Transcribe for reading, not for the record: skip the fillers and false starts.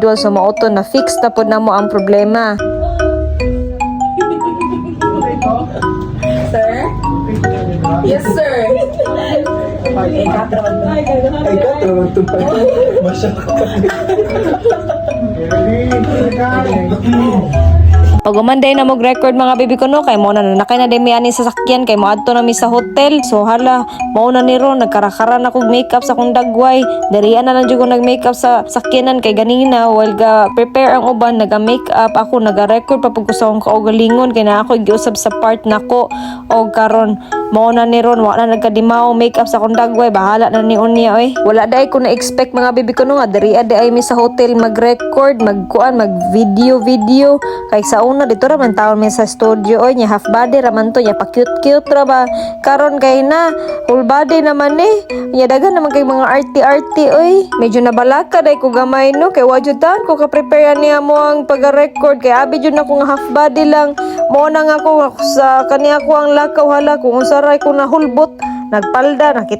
Dual sa mauto na fix na po na mo ang problema. Sir? Yes, sir. Ay, katrawan to pa. Pag umanday na mag-record mga baby ko no, kay mo na nakay na din may ani sa sakyan, kay mo adto na mi sa hotel. So hala, mao na ni ron nagkarakara na kog makeup sa kong dagway. Darian na lang jud ko nag-makeup sa sakyanan kay ganina while ga prepare ang uban naga-makeup ako, naga-record pa pud ko sa akong kaugalingon kay na ako giusab sa part nako. Og karon mao na ni ron wa na nagkadimaw makeup sa kong dagway, bahala na ni unya oy. Wala dai ko na expect mga baby ko no nga darian di ay mi sa hotel mag-record, magkuan, mag-video kay sa una dito ra man taon mi sa studio oy nya half body ra man to nya pa cute ra ba karon kay na full body naman nya dagan naman kay mga arty oy medyo nabalaka dai ko gamay no kay wa jud tan ko ka prepare niya mo ang pag-record kay abi jud na ko nga half body lang mo na nga ko sa kaniya ko ang lakaw hala kung usaray ko na hulbot nagpalda nakita